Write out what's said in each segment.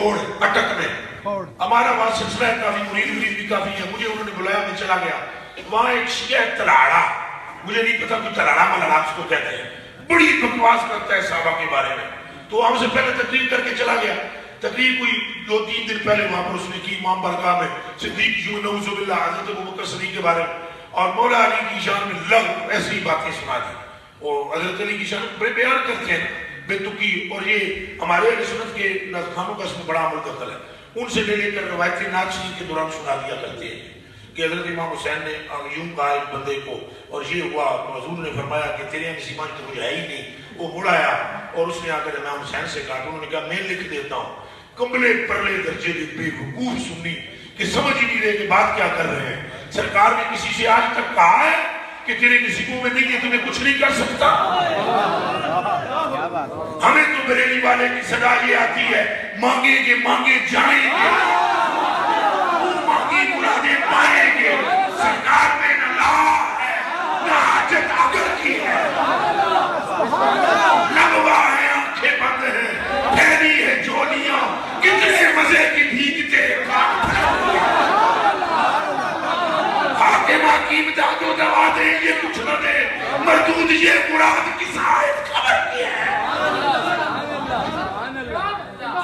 موڑ اٹک میں ہمارا وہاں سلسلہ ہے کافی، مرید بھی کافی ہے. مجھے انہوں نے بلایا، میں چلا گیا. وہاں ایک شیعہ تلاڑا، مجھے نہیں پتا کوئی تلاڑا ملاڑا اس کو کہتے ہیں، بڑی بکواس کرتا ہے صحابہ کے بارے میں. تو ہم سے پہلے تقریر کر کے چلا گیا. تقریر کوئی 2-3 دن پہلے وہاں پر اس نے کی امام بارگاہ میں صدیق جو نعوذ باللہ حضرت ابوبکر صدیق کے بارے میں، اور مولا علی کی شان میں لغو ایسی باتیں سنا دی. اور حضرت علی کی شان بڑے بیان کرتے ہیں بے تکی، اور یہ ہمارے اہل سنت کے خانوں کا اس میں بڑا عمل دخل ہے. ان سے لے لے کر روایتی نعت شریف کے دوران سنا دیا کرتے ہیں کہ حضرت امام حسین نے یوں کہا ایک بندے کو، اور یہ ہوا تو حضور نے فرمایا کہ تیرے نصیبان تو مجھے ہے ہی نہیں. وہ مڑ آیا اور اس نے آ کر امام حسین سے کہا، تو انہوں نے کہا میں لکھ دیتا ہوں. کملے پرلے درجے کے بے وقوف سنی کہ سمجھ ہی نہیں رہے کہ بات کیا کر رہے ہیں. سرکار نے کسی سے آج تک کہا ہے کہ تیرے نصیبوں میں نہیں ہے تمہیں کچھ نہیں کر سکتا؟ ہمیں تو بریلی والے کی صدا یہ آتی ہے، مانگیں گے مانگے جائیں گے، مانگی مرادیں پائیں گے. سرکار میں نہ لا ہے نہ حاجت اگر کی ہے، لبوا ہے آنکھیں بند ہیں، پھیلی ہے جولیاں، کتنے مزے کی بھیگتے حاکم حکیم داد و دوا دے یہ کچھ نہ دے، مردود یہ مراد کس آیت خبر کی ہے.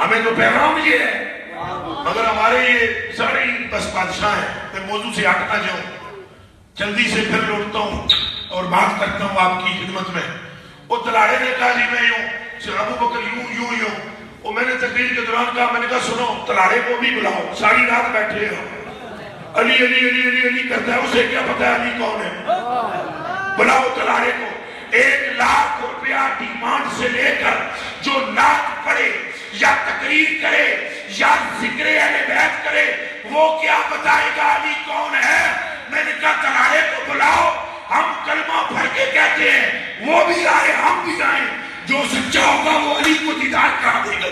ہمیں تو پیغام یہ ہے، مگر ہمارے یہ سارے بس بادشاہ ہیں. میں موضوع سے ہٹ نہ جاؤں، جلدی سے پھر لوٹتا ہوں اور بات کرتا ہوں آپ کی خدمت میں. وہ تلاڑے نے کہا جی میں یوں، ابو بکر یوں. اور میں نے تقریر کے دوران کہا، میں نے کہا سنو تلاڑے کو بھی بلاؤ، ساری رات بیٹھے ہو، علی علی علی علی علی کرتا ہے، اسے کیا پتا ہے علی کون ہے؟ بلاؤ تلاڑے کو. 1,00,000 روپیہ ڈیمانڈ سے لے کر جو نعت پڑھے یا تقریر کرے یا ذکر اہل بیت کرے، وہ کیا بتائے گا علی کون ہے. میں نے کہا تلاڑے کو بلاؤ، ہم کلمہ پڑھ کے کہتے ہیں، وہ بھی آئے ہم بھی آئیں، جو سچا ہوگا وہ علی کو دیدار کرا دے گا.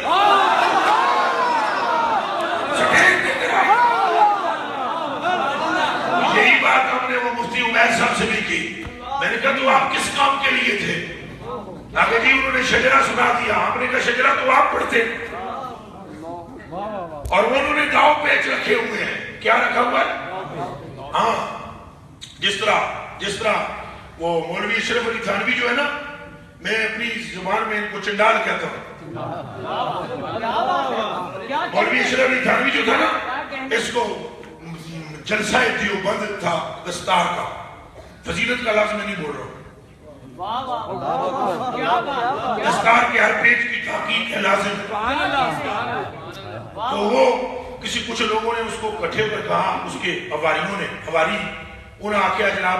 یہی بات ہم نے وہ مفتی عمیر صاحب سے بھی کی. میں نے کہا تو آپ کس کام کے لیے تھے؟ آگے جی انہوں نے شجرہ سنا دیا. ہم نے کہا شجرہ تو آپ پڑھتے، اور انہوں نے داؤ پیچ رکھے ہوئے ہیں. کیا رکھا ہوا ہے؟ ہاں جس طرح وہ مولوی اشرف علی تھانوی جو ہے نا، میں اپنی زبان میں ان کو چنڈال کہتا ہوں. مولوی اشرف علی تھانوی جو تھا نا، اس کو جلسہ دیوبند تھا دستار کا، فضیلت کا لفظ میں نہیں بول رہا ہوں، دستار کے ہر پیج کی تحقیق ہے لازم. تو وہ کچھ لوگوں نے اس کو کٹھے کر کہا، اس کے حواریوں نے انہوں نے آکھیا جناب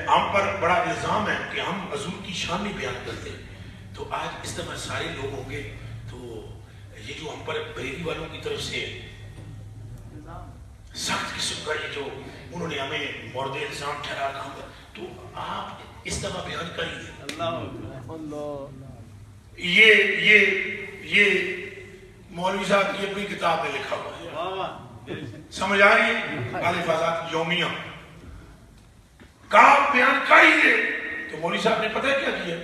ہم پر بڑا الزام ہے کہ ہم حضور کی شان نہیں بیان کرتے. تو آج اس طرح سارے لوگ ہوں گے تو یہ جو ہم پر بریلی والوں کی طرف سے سخت قسم کا یہ جو انہوں نے ہمیں مورد الزام ٹھہرا کہا، تو آپ اس طرح بیان کریے. یہ مولوی صاحب کی اپنی کتاب میں لکھا ہوا ہے، سمجھ آ رہی ہے؟ الفاظات یومیہ کام بیان کریے. تو مولوی صاحب نے پتہ ہے کیا کیا؟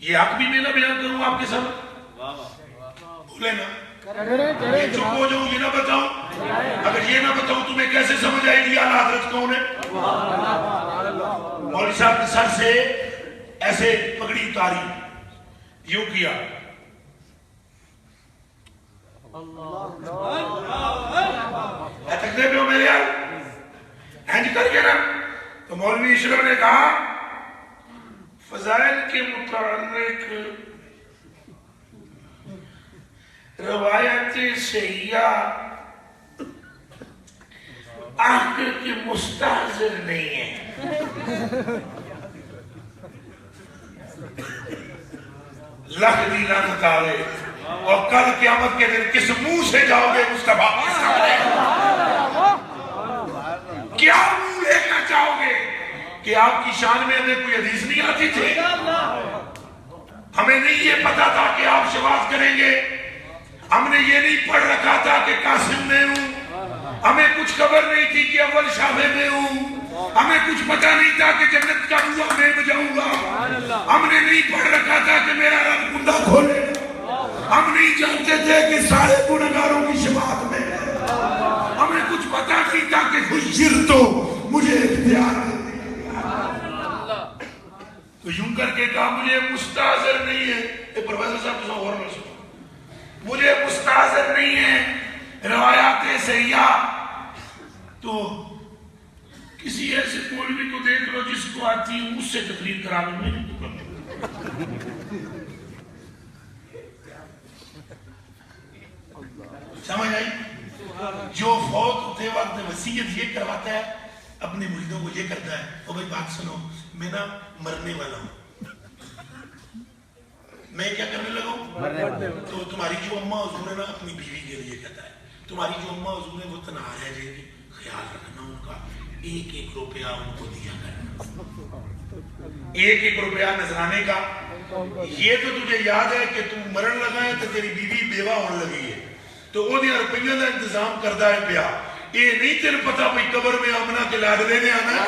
یہ حق بھی میں نہ بیان کروں آپ کے سامنے، بھولے نا، یہ چپ ہو جاؤں، یہ نہ بتاؤں. اگر یہ نہ بتاؤں تمہیں کیسے سمجھ آئے گی اعلیٰ حضرت کون ہے؟ مولوی صاحب نے سر سے ایسے پگڑی اتاری، یوں کیا، تکتے پہ ہو میرے یار، ہینج کر کے نا. تو مولوی اشرف نے کہا فضائل کے متعلق روایت صحیحہ آنکھ کی مستحضر نہیں ہے. لکھ دی لعنت آوے، اور کل قیامت کے دن کس منہ سے جاؤ گے مصطفیٰ کے سامنے؟ کیا منہ لے کر جاؤ گے کہ آپ کی شان میں ہمیں کوئی حدیث نہیں آتی تھی؟ ہمیں نہیں یہ پتا تھا کہ آپ شواذ کریں گے، ہم نے یہ نہیں پڑھ رکھا تھا کہ قاسم میں ہوں، ہمیں کچھ خبر نہیں تھی کہ اول شعبے میں ہوں، ہمیں کچھ پتا نہیں تھا کہ جنت کا بوا میں بجاؤں گا، ہم نے نہیں پڑھ رکھا تھا کہ میرا رب کنڈا کھولے گا. ہم نہیں جانتے تھے کہ سارے گنہگاروں کی شفاعت میں ہمیں کچھ پتا نہیں تھا کہ کچھ شر تو مجھے اختیار دے تو یوں کر کے کہا مجھے مستحضر نہیں ہے. پروفیسر صاحب کچھ اور نہ سنو, مجھے مستحضر نہیں ہے روایات سیاح. تو کسی ایسے مولوی کو دیکھ لو جس کو آتی ہے اس سے تقریر کرا لوں. میں سمجھ آئی؟ جو فوت ہوتے وقت وصیت یہ کرواتا ہے اپنے مریدوں کو, یہ کرتا ہے او بھائی بات سنو, میں نا مرنے والا ہوں, میں کیا کرنے لگا ہوں, تو تمہاری جو اماں حضور ہے نا اپنی بیوی کے لیے کہتا ہے, تمہاری جو اماں حضور ہے وہ تنہا رہ جائے گی, خیال رکھنا ان کا, 1-1 روپیہ ان کو دیا کرنا, 1-1 روپیہ نذرانے کا. یہ تو تجھے یاد ہے کہ تم مرن لگا ہے تو تیری بیوی بیوہ ہونے لگی ہے, تو وہ دیا روپیہ کا انتظام کرتا ہے پیا. یہ نہیں تیرے پتا بھئی قبر میں آمنہ کے لاڈ لینے آنا ہے.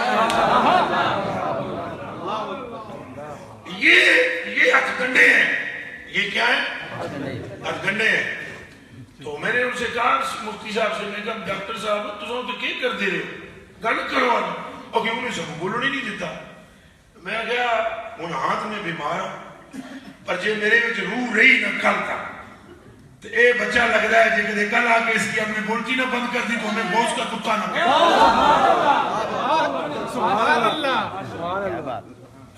یہ ہتھ گنڈے ہیں. یہ کیا ہے؟ ہتھ گنڈے ہیں. تو میں نے ان سے کہا مفتی صاحب سے, میں کہا ڈاکٹر صاحب تجھوں تو کیا کر دے رہے ہو, گل کرو آنا. اور کہ انہیں سب بولنے نہیں دیتا. میں گیا ان ہاتھ میں بیمار ہوں, پر جے میرے وچ روح رہی نہ کل تک تو اے بچہ لگ رہا ہے جے کل آ کے اس کی ہم نے بولتی نہ بند کر دی تو ہمیں بوس کا کتا نہ کہا. سبحان اللہ.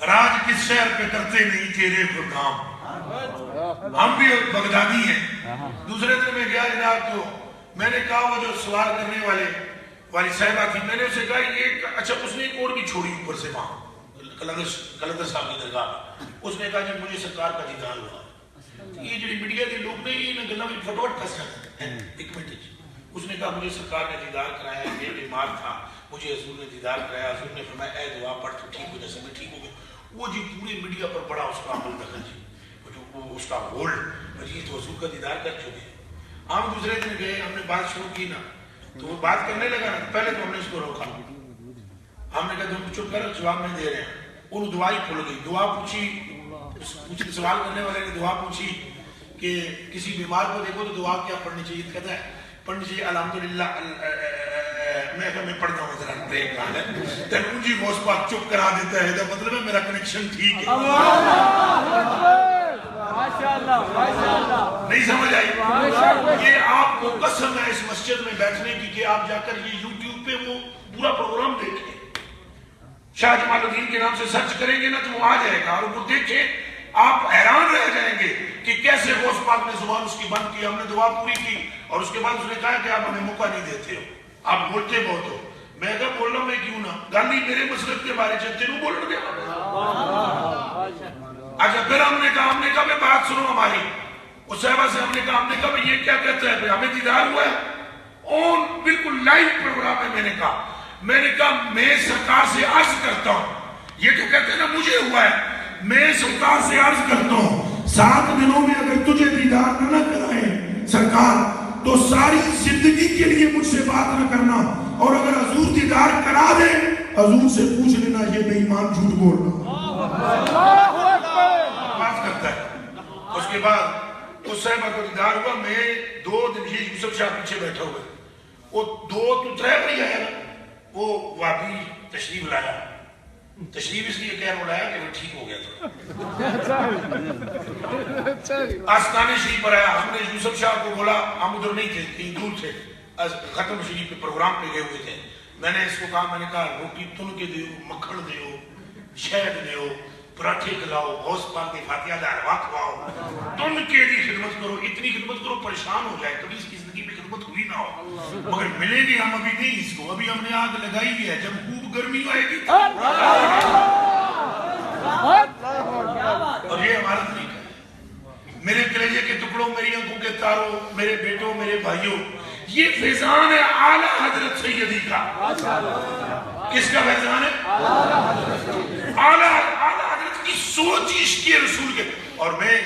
راج کس شہر پہ کرتے نہیں تیرے کو کام, ہم بھی بغدادی ہیں. دوسرے دن میں گیا جناب, تو میں نے کہا وہ جو سوال کرنے والی صاحبہ تھی, میں نے اسے کہا یہ اچھا, اس نے ایک اور بھی چھوڑی اوپر سے وہاں کلندر صاحب کی درگاہ. اس نے کہا جی مجھے سرکار کا دیدار ہوا. یہ جو میڈیا کے لوگ نے یہ گلا میں فٹوٹ پھنس جاتے ہیں. ایک منٹ, اس نے کہا مجھے سرکار نے دیدار کرایا, یہ بیمار تھا, مجھے حضور نے دیدار کرایا, حضور نے فرمایا اے دعا پڑھ تو ٹھیک ہو جیسے میں ٹھیک ہو گیا. وہ جی پورے میڈیا پر بڑا اس کا عمل رکھا جی, جو اس کا ہولڈ جی تو حضور کا دیدار کر چکے. ہم دوسرے دن گئے, ہم نے بات شروع کی نا, تو وہ بات کرنے لگا نا, پہلے تو ہم نے اس کو روکا. ہم نے کہا تم چپ کر, جواب نہیں دے رہے ہیں. انہوں دعا ہی کھل گئی. دعا پوچھی, سوال کرنے والے نے دعا پوچھی کہ کسی بیمار کو دیکھو تو دعا کیا پڑھنی چاہیے. کہتا ہے پڑھنی چاہیے الحمدللہ. میں پڑھتا ہوں ذرا بریک کال ہے تین جی موس پاک چپ کرا دیتا ہے, تو مطلب ہے میرا کنیکشن ٹھیک ہے. نہیں سمجھ آئی؟ یہ آپ کو قسم ہے اس مسجد میں بیٹھنے کی کہ آپ جا کر یہ یوٹیوب پہ وہ پورا پروگرام دیکھیں. شاہ جمال الدین کے نام سے سرچ کریں گے نا تو وہ آ جائے گا, اور وہ دیکھیں آپ حیران رہ جائیں گے کہ کیسے غوث پاک نے زبان اس کی بند کی. ہم نے دعا پوری کی اور اس کے بعد اس نے کہا کہ آپ ہمیں موقع نہیں دیتے ہو, آپ بولتے بہت ہو. میں کہا بولنا میں کیوں نہ, گاندھی میرے مسلک کے بارے چلتے نو بولنے دیا. اچھا پھر ہم نے کہا میں بات سنو ہماری. اس صاحبہ سے ہم نے کہا یہ کیا کہتا ہے, ہمیں دیدار ہوا ہے. اون بالکل لائیو پروگرام ہے. میں نے کہا میں سرکار سے عرض کرتا ہوں, یہ تو کہتے ہیں نا مجھے ہوا ہے, میں سرکار سے عرض کرتا ہوں 7 دنوں میں اگر تجھے دیدار نہ کرائیں سرکار تو ساری زندگی کے لیے مجھ سے بات نہ کرنا, اور اگر حضور دیدار کرا دے حضور سے پوچھ لینا یہ بے ایمان جھوٹ بول رہا. بات کرتا ہے. اس کے بعد اس صاحبہ کو دیدار ہوا. میں 2 دن یہ یوسف شاہ پیچھے بیٹھا ہوا, وہ 2 3 بڑی آیا نا, وہ واپی تشریف لایا. تشریف اس لیے کہہ لایا کہ وہ ٹھیک ہو گیا تھا. آستانے شریف پر آیا. ہم نے یوسف شاہ کو بولا, ہم ادھر نہیں تھے, کہیں دور تھے, ختم شریف کے پروگرام پہ گئے ہوئے تھے. میں نے اس کو کہا, میں نے کہا روٹی تن کے دیو, مکھن دیو, شہد دیو, پراٹھے کھلاؤ, غوث پاک کی فاتحہ دا حلوہ کھواؤ, تن کے دی خدمت کرو. اتنی خدمت کرو پریشان ہو جائے, کبھی اس کی زندگی میں خدمت ہوئی نہ ہو. مگر ملے گی ہم ابھی نہیں اس کو, ابھی ہم نے آگ لگائی ہے, جب خوب گرمی آئے گی. اور یہ ہمارا طریقہ ہے. میرے کلیجے کے ٹکڑوں, میری آنکھوں کے تاروں, میرے بیٹوں, میرے بھائیوں, یہ فیضان ہے اعلیٰ حضرت سیدی کا. کس کا فیضان ہے؟ اعلیٰ حضرت کی سوچ عشق رسول کے. اور میں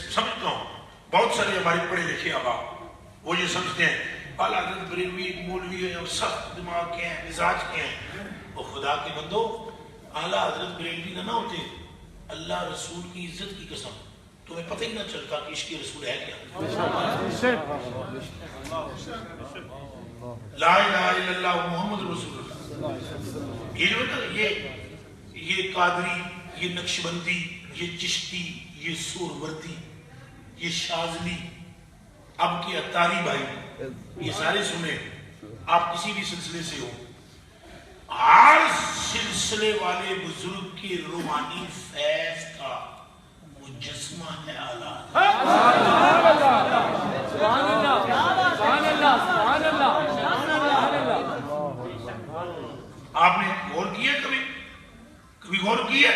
سمجھتا ہوں بہت سارے ہمارے پڑھے لکھے آباء وہ یہ سمجھتے ہیں اعلیٰ حضرت بریلوی ایک مولوی ہے اور سخت دماغ کے ہیں, مزاج کے ہیں. وہ خدا کے بندو, اعلیٰ حضرت بریلوی نہ ہوتے, اللہ رسول کی عزت کی قسم تمہیں پتہ ہی نہ چلتا کہ عشق رسول ہے کیا. لا الہ الا اللہ محمد رسول اللہ. یہ جو ہے نا یہ قادری، یہ نقشبندی، یہ چشتی، یہ سوروردی، یہ شاذلی، اب کے اتاری بھائی، یہ سارے سنے. آپ کسی بھی سلسلے سے ہو، ہر سلسلے والے بزرگ کی روحانی فیض کا مجسمہ ہے اعلیٰ. آپ نے غور کیا کبھی غور کیا؟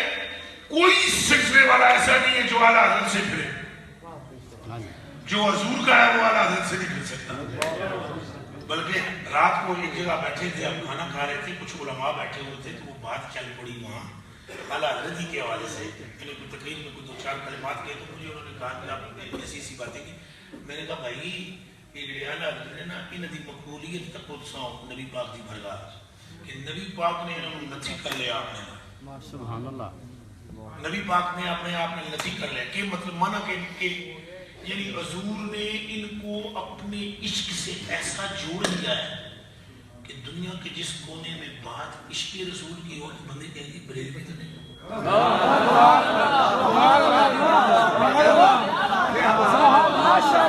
کوئی سلسلے والا ایسا نہیں ہے جو اعلیٰ حضرت سے پھرے. جو حضور کا ہے وہ اعلیٰ حضرت سے نہیں پھر سکتا. بلکہ رات کو ایک جگہ بیٹھے تھے، ہم کھانا کھا رہے تھے، کچھ علماء بیٹھے ہوئے تھے، تو وہ بات چل پڑی وہاں اعلیٰ حضرت کے حوالے سے. میں نے کوئی تقریر میں کوئی 2-4 کلمات کہے تو مجھے انہوں نے کہا کہ آپ نے ایسی ایسی باتیں کی. میں نے کہا بھائی یہ جو اعلیٰ حضرت نے نا ان دی مقبولیت تک نبی پاک دی بھرگاہ کہ نبی پاک نے انہوں نے نتھی کر لیا. آپ نے سبحان اللہ، نبی پاک نے اپنے آپ نے نتھی کر لیا. کہ مطلب مانا کہ یعنی حضور نے ان کو اپنے عشق سے ایسا جوڑ دیا ہے کہ دنیا کے جس کونے میں بات عشق رسول کی ہو تو بندے کہیں گے بریلوی تو نہیں.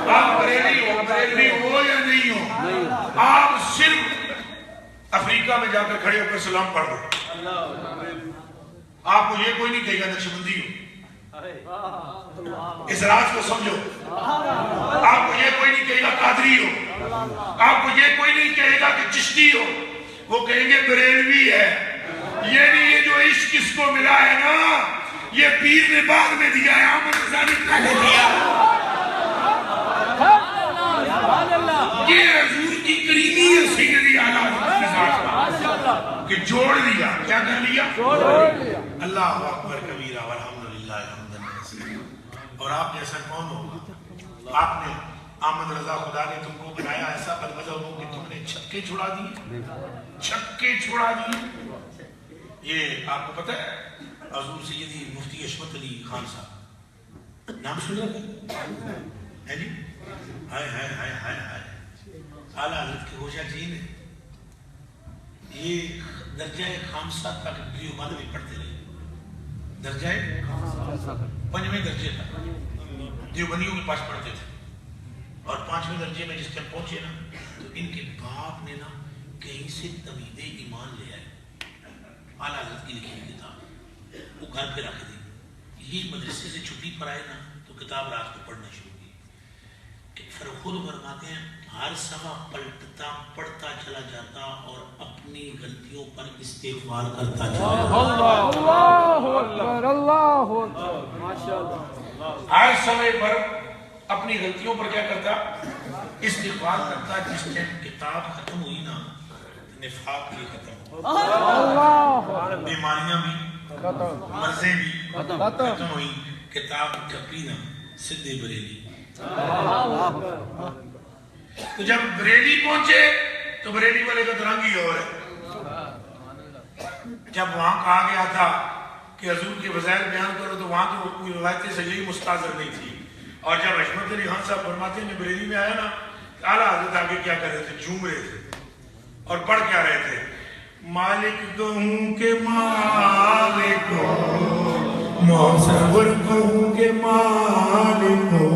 آپ بریلوی ہو یا نہیں ہو، آپ صرف افریقہ میں جا کر کھڑے ہو کر سلام پڑھ دو، آپ کو یہ کوئی نہیں کہے گا نقشبندی ہو. اس راز کو سمجھو. آپ کو یہ کوئی نہیں کہے گا قادری ہو، آپ کو یہ کوئی نہیں کہے گا کہ چشتی ہو، وہ کہیں گے بریلوی ہے. یہ نہیں، یہ جو عشق کس کو ملا ہے نا، یہ پیر نے بعد میں دیا ہے، احمد رضا نے پہلے دیا. یہ حضور کی کریمی ہے سیدی اعلیٰ حضرت کی ذات کا کہ جوڑ دیا. کیا کر لیا؟ اللہ اکبر کبیرہ والحمدللہ حمدن کثیرا. اور آپ جیسا کون ہوگا؟ آپ نے احمد رضا، خدا نے تم کو بنایا ایسا بدمزہ ہو کہ تم نے چھکے چھڑا دیے، چھکے چھڑا دیے. یہ آپ کو پتہ ہے حضور سیدی مفتی عصمت علی خان صاحب نام سن رہا ہے جی؟ ہائے ہائے ہائے ہائے ہائے. اعلیٰ حضرت کے ہوشہ جی نے یہ درجہ خامسہ تک دیوبند میں پڑھتے رہے. درجہ 5ویں درجے تک دیوبندیوں کے پاس پڑھتے تھے. اور 5ویں درجے میں جس ٹائم پہنچے نا تو ان کے باپ نے نا کہیں سے توحید ایمان لے آئے، اعلیٰ حضرت کی لکھی ہوئی کتاب، وہ گھر پہ رکھ دی. یہ مدرسے سے چھٹی پر آئے نا تو کتاب رات کو پڑھنا شروع کی. کہ پھر خود فرماتے ہیں ہر صفحہ پلٹتا پڑھتا چلا جاتا اور اپنی غلطیوں پر استغفار کرتا چلا جاتا. اللہ اکبر، اللہ اکبر، ماشاءاللہ. ہر سمے پر اپنی غلطیوں پر کیا کرتا؟ استغفار کرتا. جس ٹائم کتاب ختم ہوئی نا نفاق بھی ختم ہو، بیماریاں بھی، مرضیں بھی ختم ہوئی. کتاب ٹھپی نا سدھے بریلی. تو جب بریلی پہنچے تو بریلی والے کا درنگ ہی اور ہے. جب وہاں کہا گیا تھا کہ حضور کے فضائل بیان کرو تو وہاں تو کوئی روایتیں صحیح مستحضر نہیں تھی. اور جب عصمت علی خان صاحب فرماتے ہیں بریلی میں آیا نا، اعلیٰ حضرت آگے کیا کر رہے تھے؟ جھوم رہے تھے اور پڑھ کیا رہے تھے؟ مالک کہوں کہ مالک ہو، مصور کہوں کہ مالک ہو،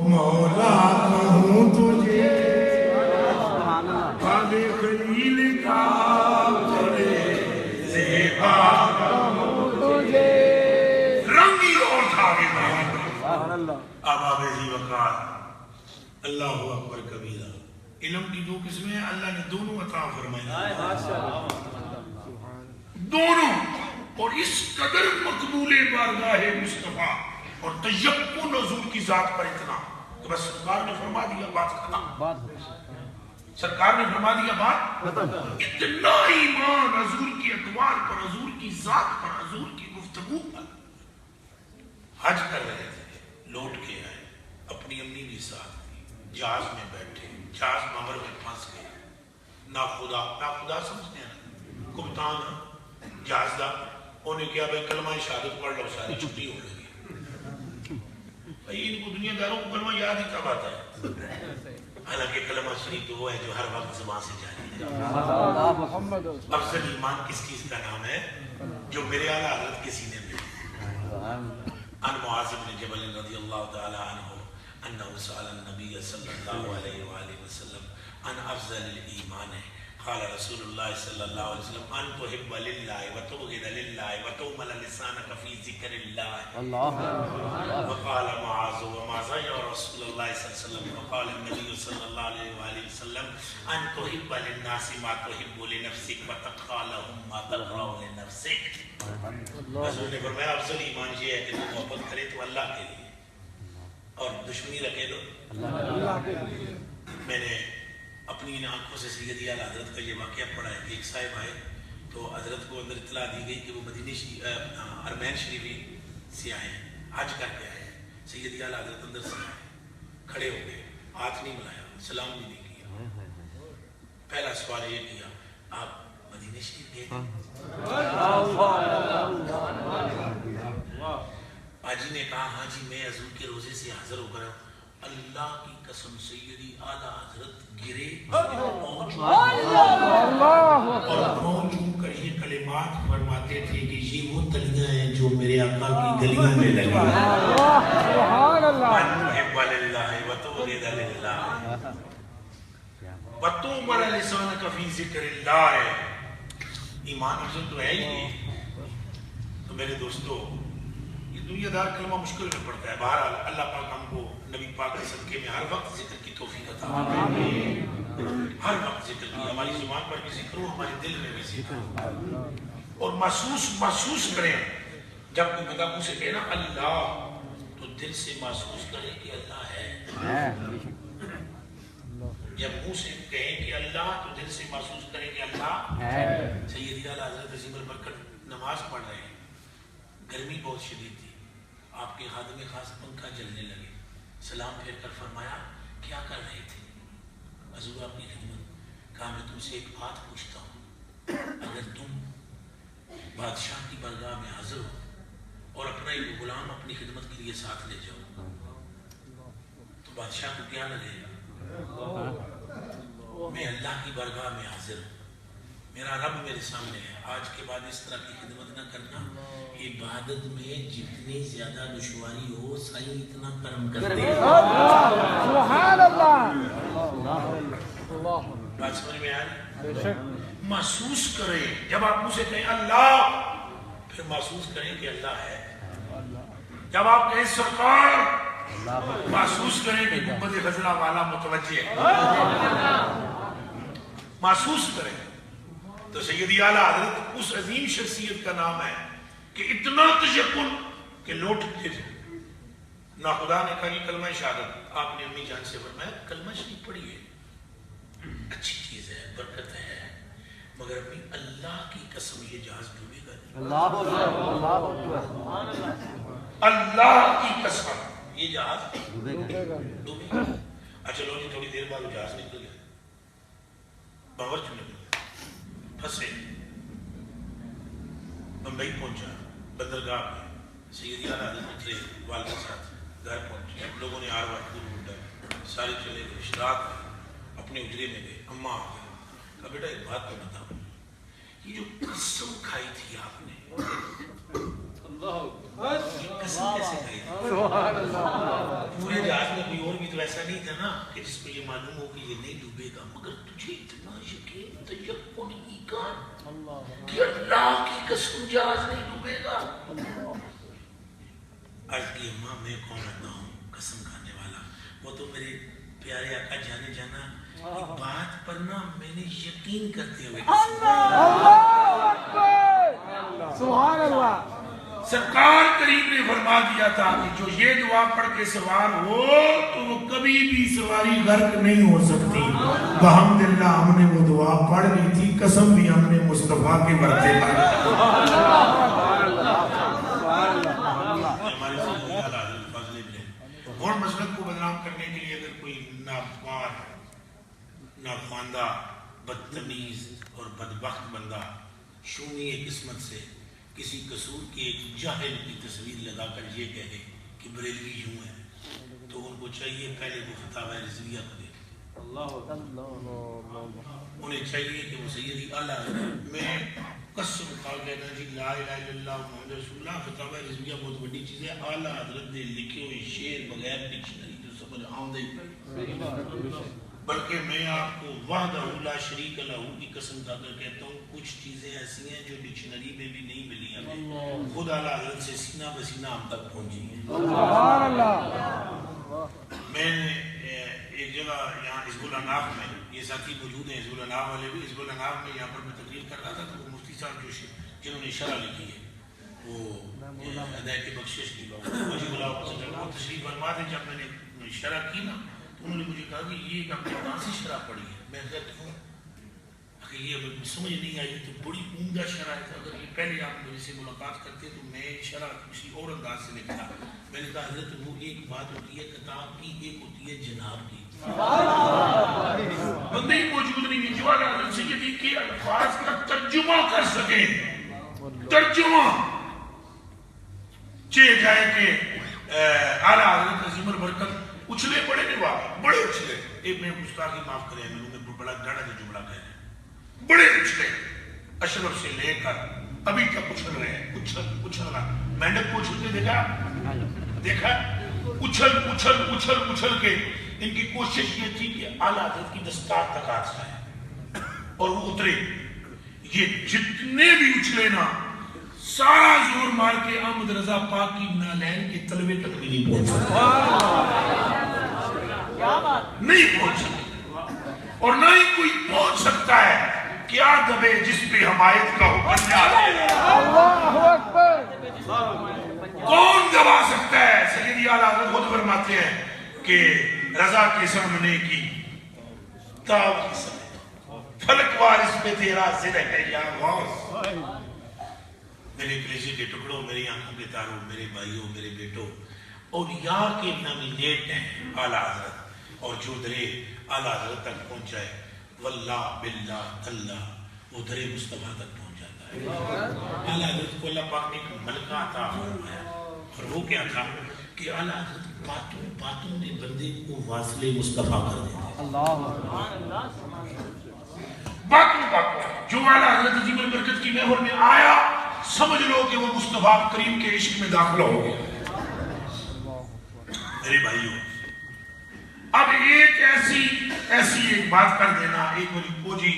مولا کہوں تجھے، خلیل کا کرے زیبا کہوں تجھے. رنگ ہی اور تھا آگے بڑھنے. آباب ہی وقار. اللہ اکبر کبیرہ. علم کی دو قسمیں ہیں، اللہ نے دونوں عطا فرمائی، دونوں. اور اس قدر مقبول بارگاہ مصطفیٰ اور تیقن حضور کی ذات پر اتنا کہ بس سرکار نے فرما دیا بات ختم. سرکار نے فرما دیا بات. اتنا ایمان حضور کی اقوال پر، حضور کی ذات پر، حضور کی گفتگو پر. حج کر رہے تھے، لوٹ کے آئے، اپنی امی بھی ساتھ تھی، جہاز میں بیٹھے، جہاز ممر میں پھنس گئے. ناخدا سمجھتے ہیں، کپتان جہاز دا انہیں کیا بھائی کلمہ شہادت پڑھ لو، ساری چھٹی ہو لگی. بھائی ان کو دنیا داروں کو کلمہ یاد ہی کب آتا ہے؟ حالانکہ کلمہ شریف تو وہ ہے جو ہر وقت زبان سے جاری ہے. افضل ایمان کس چیز کا نام ہے؟ جو میرے اعلیٰ حضرت کے سینے میں ہے. عن معاذ بن جبل رضی اللہ تعالی عنہ انه سأل النبي صلی اللہ علیہ وآلہ وسلم عن افضل الایمان. قال رسول اللہ صلی اللہ علیہ وسلم ان تحب للہ وتبغض للہ وتعمل لسانك في ذکر اللہ. وقال معاذ وماذا یا رسول اللہ صلی اللہ علیہ وسلم. وقال النبي صلی اللہ علیہ وآلہ وسلم ان تحب للناس ما تحب لنفسك وتقرأ لهم ما تقرأ لنفسك. حضور نے فرمایا افضل ایمان یہ ہے کہ تو محبت کرے تو اللہ کے لیے اور دشمنی رکھے تو اللہ کے لیے. میں نے اپنی آنکھوں سے سیدی اعلیٰ حضرت کا یہ واقعہ پڑھا ہے کہ ایک صاحب آئے تو حضرت کو اندر اطلاع دی گئی کہ وہ مدینہ حرمین شریفی سے آئے ہیں, حج کر کے آئے ہیں. سیدی اعلیٰ حضرت اندر سے آئے, کھڑے ہو گئے, ہاتھ نہیں ملایا, سلام بھی نہیں کیا. پہلا سوال یہ کیا آپ مدینہ شریف گئے تھے؟ حاجی نے کہا ہاں جی میں حضور کے روزے سے حاضر ہو کر اللہ کی قسم سیدی اعلیٰ حضرت گرے اور پاؤں چھو کر یہ کلمات فرماتے تھے کہ یہ وہ تلیاں ہیں جو میرے آقا کی گلیاں میں لگی. سبحان اللہ. محب للہ وتبغض للہ وتعمل لسانك في ذکر اللہ. ایمان افضل تو ہے ہی نہیں. تو میرے دوستو یہ دنیا دار کلمہ مشکل میں پڑتا ہے. بہرحال اللہ پاک ہم کو نبی پاک کے صدقے میں ہر وقت ذکر کی توفیق عطا فرمائے. ہر وقت ذکر کی, ہماری زبان پر بھی ذکر ہو, ہمارے دل میں بھی ذکر ہو, اور محسوس کریں. جب کوئی بندہ منہ سے کہے نا اللہ تو دل سے محسوس کرے کہ اللہ ہے. جب منہ سے کہیں کہ اللہ تو دل سے محسوس کریں کہ اللہ ہے. سیدی اعلیٰ حضرت عظیم البرکت نماز پڑھ رہے ہیں, گرمی بہت شدید تھی, آپ کے خادم خاص پنکھا جلنے لگے, سلام پھیر کر فرمایا کیا کر رہے تھے؟ حضور اپنی خدمت. کہا میں تم سے ایک بات پوچھتا ہوں, اگر تم بادشاہ کی بارگاہ میں حاضر ہو اور اپنا ایک غلام اپنی خدمت کے لیے ساتھ لے جاؤ تو بادشاہ کو کیا لگے گا؟ میں اللہ کی بارگاہ میں حاضر ہوں, میرا رب میرے سامنے ہے, آج کے بعد اس طرح کی خدمت نہ کرنا. عبادت میں جتنی زیادہ دشواری ہو سائیں اتنا کرم کر دے. سبحان اللہ. بات سمجھ میں آئی؟ محسوس کریں. جب آپ مجھ سے کہیں اللہ پھر محسوس کریں کہ اللہ ہے. جب آپ کہیں سرکار محسوس کریں کہ گنبد خضرا والا متوجہ ہے. محسوس کریں. تو سیدی اعلیٰ حضرت اس عظیم شخصیت کا نام ہے کہ اتنا تشکر کہ لوٹتے تھے. نہ خدا نے کہا یہ کلمہ شہادت, آپ نے امی جان سے فرمایا کلمہ شریف پڑھی ہے, اچھی چیز ہے, برکت ہے, مگر اپنی اللہ کی قسم یہ جہاز ڈوبے گا. اللہ کی قسم یہ جہاز ڈوبے گا. اچھا لو جی تھوڑی دیر بعد وہ جہاز نکل گیا, باورچ نکل گیا, پھنسے, بمبئی پہنچا, بندرگاہ میں سیدی اعلیٰ حضرت اترے والد کے ساتھ, گھر پہنچے, لوگوں نے آر وقت ڈھونڈا, سارے چلے گئے, اشراق اپنے اجرے میں گئے, اماں آ گئے, کہا بیٹا ایک بات تو بتاؤ, یہ جو قسم کھائی تھی آپ نے یہ قسم کیسے کھائی تھی؟ پورے جہاز میں کوئی اور بھی تو ایسا نہیں تھا نا کہ جس کو یہ معلوم ہو کہ یہ نہیں ڈوبے گا, مگر تجھے اتنا یقین تیقن ایقان کہ اللہ کی قسم جہاز نہیں ڈوبے گا. عرض کی اماں میں کون ہوتا ہوں قسم کھانے والا, وہ تو میرے پیارے آقا جانے جانا بات پر نا میں نے یقین کرتے ہوئے سبحان اللہ. سرکار کریم نے فرما دیا تھا کہ جو یہ دعا پڑھ کے سوار ہو تو وہ کبھی بھی سواری غرق نہیں ہو سکتی. بحمداللہ ہم نے وہ دعا پڑھ لی تھی, قسم بھی ہم نے مصطفیٰ کے ورثے پر. ہمارے سیدی اعلیٰ حضرت فضل ابن اور مسلک کو بدنام کرنے کے لیے اگر کوئی ناخوان, ناخواندہ, بدتمیز اور بدبخت بندہ شونی قسمت سے کسی قصور کے ایک جاہل کی تصویر لگا کر یہ کہے کہ بریلوی یوں ہے, چاہیے پہلے وہ فتاوی رضویہ کو دیکھیں. انہیں چاہیے کہ وہ سیدی اعلیٰ میں قسم کھا کہنا جی لا الہ الا اللہ محمد رسول اللہ. فتاوی رضویہ بہت بڑی چیز ہے. اعلیٰ حضرت نے لکھے ہوئے شعر بغیر ڈکشنری جو سمجھ آمدے، بلکہ میں آپ کو وحدہ لا شریک لہ کی قسم کھا کر کہتا ہوں کچھ چیزیں ایسی ہیں جو ڈکشنری میں بھی نہیں ملی ہمیں، خود اعلیٰ حضرت سے سینہ بسینہ ہم تک پہنچی ہیں. سبحان اللہ. میں نے ایک جگہ یہاں حزب الاناف میں، یہ ساتھی موجود ہیں حزب الاناف والے بھی، حزب الاناف میں یہاں پر میں تقریر کر رہا تھا تو وہ مفتی صاحب جنہوں نے شرح لکھی ہے وہ ہدایت بخشش کی بات تشریف فرما تھے. جب میں نے شرح کی نا تو انہوں نے مجھے کہا کہ یہ آپ نے کہاں سے شرح پڑھی ہے؟ میں کہتا ہوں کہ یہ سمجھ نہیں آئی تو بڑی عمدہ شرح ہے. اگر یہ پہلے آپ میرے سے ملاقات کرتے تو میں شرح کسی اور انداز سے لکھتا. میں نے کہا حضرت وہ ایک بات ہوتی ہے کتاب کی، ایک ہوتی ہے جناب کی. بندے ہی موجود نہیں ہیں جو اعلیٰ حضرت سیدی کے الفاظ کا ترجمہ کر سکیں. ترجمہ چاہے جائے کہ اعلیٰ حضرت عظیم البرکت اچھلے بڑے نواز بڑے اچھلے. ایک میں گستاخی معاف کریں میں بڑا گاڑا کا جملہ کہہ رہے ہیں، بڑے اچھلے اشرف سے لے کر ابھی تک اچھل رہے ہیں. اچھلنا مینڈک کو اچھلتے دیکھا اچھل اچھل اچھل اچھل کے ان کی کوشش یہ تھی کہ اعلیٰ حضرت کی دستار تک آ جائے اور وہ اترے. یہ جتنے بھی اچھلے نا سارا زور مار کے احمد رضا پاک کی نالین کے تلوے تک بھی نہیں پہنچ سکتے، نہیں پہنچ سکتے. اور نہ ہی کوئی پہنچ سکتا ہے. کیا دبے جس پہ حمایت کا حکم جاری ہے؟ اللہ اکبر. کون دبا سکتا ہے؟ سیدی اعلیٰ حضرت خود فرماتے ہیں کہ رضا کے سامنے کی تاب کی سمجھ فلک وارث پہ تیرا ذل ہے یا غوث. میرے کلیجے کے ٹکڑوں، میری آنکھوں کے تاروں، میرے بھائیوں، میرے بیٹوں، اولیاء کے نامینیٹ ہیں اعلیٰ حضرت. اور جو درے اعلیٰ حضرت تک پہنچائے واللہ باللہ تاللہ وہ درے مصطفیٰ تک پہنچ جاتا ہے. اعلیٰ حضرت کو اللہ پاک نے ایک ملکہ عطا فرمایا اور وہ کیا تھا کہ اعلیٰ حضرت باتوں میں بندے کو واصل مصطفیٰ کر دیتے ہیں. باتوں جو اعلیٰ حضرت عظیم البرکت کی محور میں آیا سمجھ لو کہ وہ مصطفیٰ کریم کے عشق میں داخلہ ہو گیا. میرے بھائیوں اب ایک ایسی ایک بات کر دینا. ایک بڑی کوجی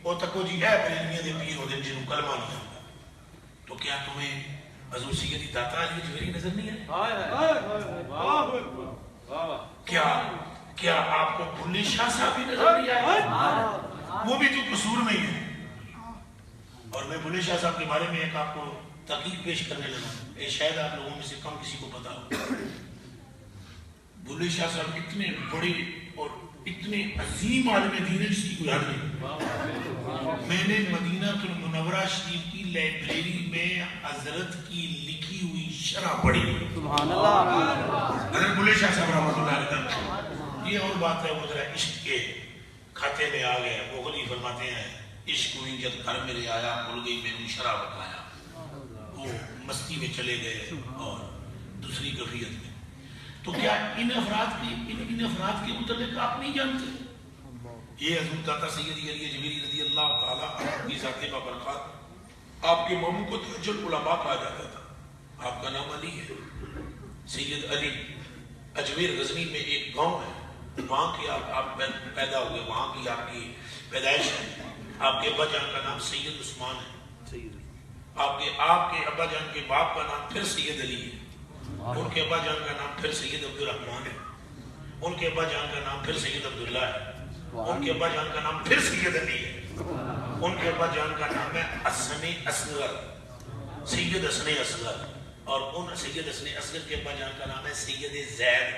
اور تکوجی ہے بریلویاں دے پیر ہوتے جنہوں کلمہ نہیں آتا تو کیا تمہیں حضور سیدی داتا علی جویری نظر نہیں ہے؟ کیا آپ کو بھلے شاہ صاحب بھی نظر نہیں آئے؟ وہ بھی تو قصور میں ہی ہے. اور میں بھلے شاہ صاحب کے بارے میں ایک آپ کو تحقیق پیش کرنے لگا. شاید آپ لوگوں میں سے کم کسی کو پتا ہو. بھلے شاہ صاحب اتنے بڑے اور اتنے عظیم عالم دین جس کی کوئی حد نہیں. میں نے مدینہ المنورہ شریف کی لائبریری میں حضرت کی لکھی ہوئی شرح پڑھی. سبحان اللہ. حضرت بھلے شاہ صاحب رحمۃ اللہ علیہ. یہ اور بات ہے وہ ذرا عشق کے کھاتے میں آ گئے. مغلی فرماتے ہیں عشق ہوئی جب گھر میرے آیا بھول گئی میں نے شرح بتایا. وہ مستی میں چلے گئے اور دوسری کیفیت میں. تو کیا ان افراد کے متعلق آپ نہیں جانتے؟ یہ حضور داتا سیدی علی جویری رضی اللہ تعالیٰ عنہ کی ذات بابرکات. آپ کے ماموں کو تاج العلماء کہا جاتا تھا. آپ کا نام علی ہے. سید علی اجمیر غزنی میں ایک گاؤں ہے وہاں کی آپ پیدا ہوئے وہاں کی آپ کی پیدائش ہے. آپ کے ابا جان کا نام سید عثمان ہے. آپ کے ابا جان کے باپ کا نام پھر سید علی ہے. ان کے ابا جان کا نام پھر سید عبد الرحمن ہے. ان کے ابا جان کا نام پھر سید عبداللہ ہے. ان کے ابا جان کا نام پھر سید علی ہے. ان کے ابا جان کا نام ہے حسن اصغر، سید حسن اصغر. اور ان سید حسن اصغر کے ابا جان کا نام ہے سید زید.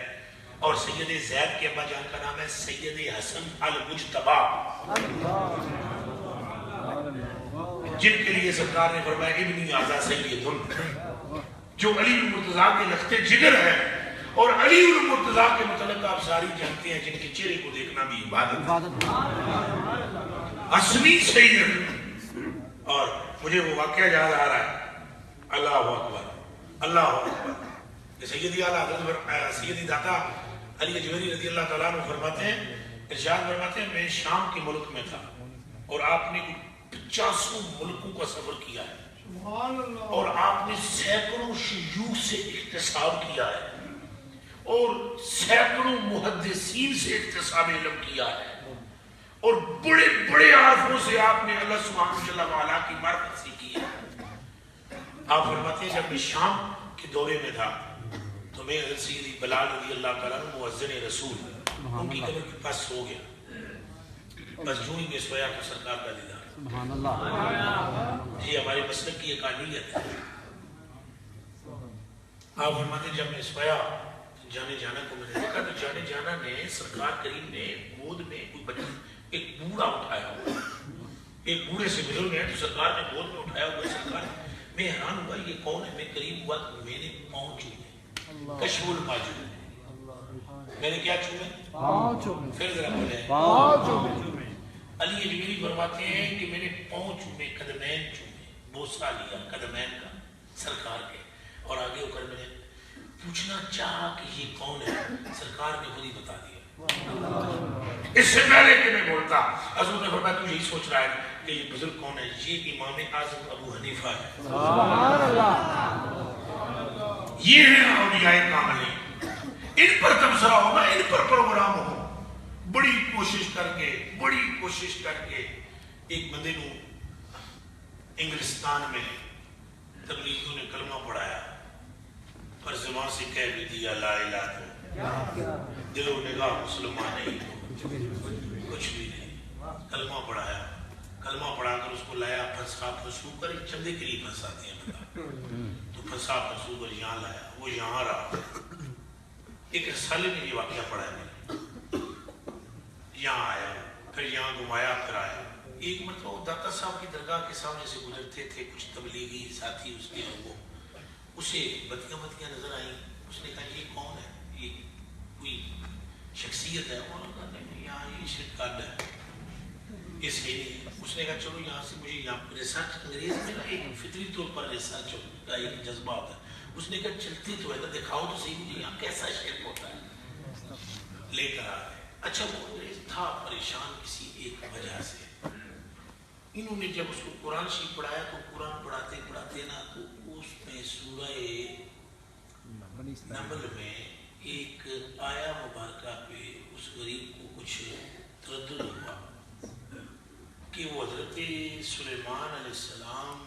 اور سید زید کے ابا جان کا نام ہے سید حسن المجتبی، جن کے لیے سرکار نے فرمایا ابنی اعلیٰ سیدن، جو علی المرتضیٰ کے لخت جگر ہے. اور علی المرتضیٰ کے متعلق آپ ساری جانتے ہیں جن کے چہرے کو دیکھنا بھی عبادت ہے. حسنی سید. اور مجھے وہ واقعہ یاد آ رہا ہے. اللہ اکبر اللہ اکبر. سیدی اعلیٰ حضرت سیدی داتا علی اجویری رضی اللہ تعالیٰ عنہ فرماتے ہیں، ارشاد فرماتے ہیں میں شام کے ملک میں تھا اور آپ نے 50 ملکوں کا سفر کیا ہے اور آپ نے سینکڑوں شیوخ سے اکتساب کیا ہے اور سینکڑوں محدثین سے اکتساب علم کیا ہے اور بڑے بڑے عارفوں سے آپ نے اللہ سبحانہ جل وعلا کی معرفت سیکھی ہے۔ آپ فرماتے ہیں جب میں شام کے دورے میں تھا تو میں حضرت سیدی بلال رضی اللہ تعالیٰ عنہ مؤذن رسول ان کی قبر کے پاس سو گیا، بس جو ہی میں سویا تو سرکار کا دیدار۔ سبحان اللہ۔ یہ ہمارے مسلک کی ایک عادیت ہے۔ آپ فرماتے ہیں جب میں سویا تو جانے جانا کو میں نے دیکھا تو جانے جانا نے سرکار کریم نے گود میں کوئی بچہ ایک بوڑھا اٹھایا ہوا، ایک بوڑھے سے بزرگ ہے تو سرکار نے گود میں اٹھایا ہوا۔ سرکار میں حیران ہوا یہ کون ہے، میں قریب ہوا تو میں نے پاؤں چومے، کشف الماجد، میں نے کیا چومے؟ پاؤں چومے۔ پھر ذرا بولے پاؤں چومے۔ علی اجویری فرماتے ہیں کہ میں نے پاؤں چومے، قدمین چومے، بوسہ لیا قدمین کا سرکار کے، اور آگے ہو کر میں نے پوچھنا چاہا کہ یہ کون ہے، سرکار نے خود ہی بتا دیا۔ اس سے پہلے کہ میں بولتا حضور نے فرمایا تو یہی سوچ رہا ہے کہ یہ بزرگ کون ہے، یہ امام اعظم ابو حنیفہ ہے۔ سبحان اللہ۔ یہ ہیں اولیاء کاملین، ان پر تبصرہ ہوگا، ان پر پروگرام ہوگا۔ بڑی کوشش کر کے ایک بندے کو انگلستان میں تبلیغیوں نے کلمہ پڑھایا پر زبان سے کہہ بھی دیا لا الہ تو دل و نگاہ مسلمان نہیں تو کچھ بھی نہیں۔ کلمہ پڑھایا، کلمہ پڑھا کر اس کو لایا، پھنسا پھنسو کر ایک چندے کے لیے پھنساتے ہیں بتا تو پھنسا پھنسو کر یہاں لایا، وہ یہاں رہا۔ ایک رسالے میں یہ واقعہ پڑھا ہے، یہاں آیا پھر یہاں گھمایا پھر آیا۔ ایک مرتبہ داتا صاحب کی درگاہ کے سامنے سے گزرتے تھے کچھ تبلیغی ساتھی اس کے، وہ اسے بتیاں نظر آئیں۔ اس نے کہا یہ کون ہے، یہ کوئی شخصیت ہے؟ انہوں نے کہا نہیں یہاں یہ شرکت ہے، یہ صحیح نہیں ہے۔ اس نے کہا چلو یہاں سے مجھے یہاں ریسرچ، انگریز میں نا ایک فطری طور پر ریسرچ کا ایک جذبہ ہوتا ہے۔ اس نے کہا چلتی تو ہے نا، دکھاؤ تو صحیح مجھے یہاں کیسا شرک ہوتا ہے۔ لے کر آ گئے۔ اچھا وہ انگریز تھا پریشان کسی ایک وجہ سے۔ انہوں نے جب اس کو قرآن شریف پڑھایا تو قرآن پڑھاتے پڑھاتے نا تو اس میں سورہ نمل میں ایک آیا مبارکہ پہ اس غریب کو کچھ تردد ہوا کہ وہ حضرت سلیمان علیہ السلام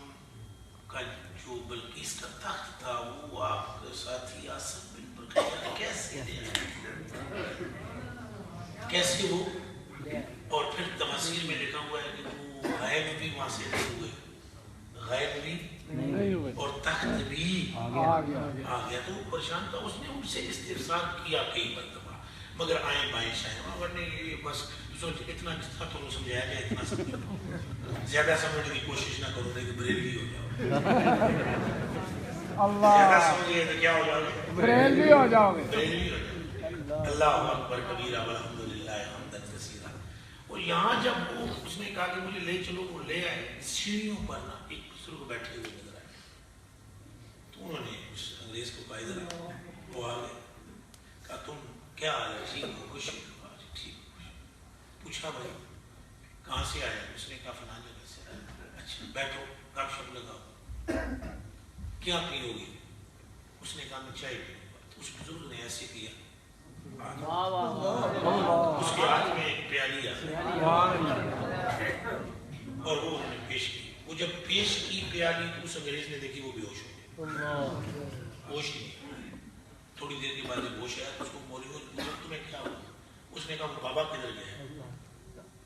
کا جو بلقیس کا تخت تھا وہ آپ کے ساتھی آسف بن برکیہ کیسے کیسے ہو؟ اور پھر تفسیر میں لکھا ہوا ہے کہ وہ غائب بھی وہاں سے نہیں ہوئے، غائب بھی نہیں ہوئے اور تخت بھی آ گیا۔ تو وہ پریشان تھا، اس نے ان سے استفسار کیا کئی مرتبہ مگر آئیں بائیں شاہیں، ورنہ یہ بس سوچ اتنا تھا تو سمجھایا جائے، اتنا سمجھا، زیادہ سمجھنے کی کوشش نہ کرو نہیں کہ بریلوی ہو جاؤ، زیادہ سمجھے تو کیا ہو جاؤ گے، بریلوی ہو جاؤ گے۔ بریلوی ہو جاؤ گے۔ اللہ اکبر کبیرہ والحمدللہ حمدا کثیرا۔ اور یہاں جب وہ اس نے کہا کہ مجھے لے چلو، وہ لے آئے، سیڑھیوں پر نا ایک بزرگ بیٹھے ہوئے نظر آئے، تو انہوں نے اس انگریز کو کہا ادھر، وہ آ گئے، کہا تم کیا حال ہے، ٹھیک ہو، خوش ہو؟ ٹھیک ہو۔ پوچھا بھائی کہاں سے آئے؟ اس نے کہا فلاں جگہ سے آئے۔ اچھا بیٹھو گپ شپ لگاؤ، کیا پیو گے؟ اس نے کہا میں چائے پیوں گا۔ تو اس بزرگ نے ایسے کیا، اس کے ہاتھ میں ایک پیالی آئی اور وہ انہوں نے پیش کی۔ وہ جب پیش کی پیالی تو اس انگریز نے دیکھی، وہ بے ہوش ہو گیا، ہوش نہیں۔ تھوڑی دیر کے بعد جب ہوش آیا تو اس کو مولوی کو پوچھا تمہیں کیا ہوا؟ اس نے کہا وہ بابا کدھر گئے؟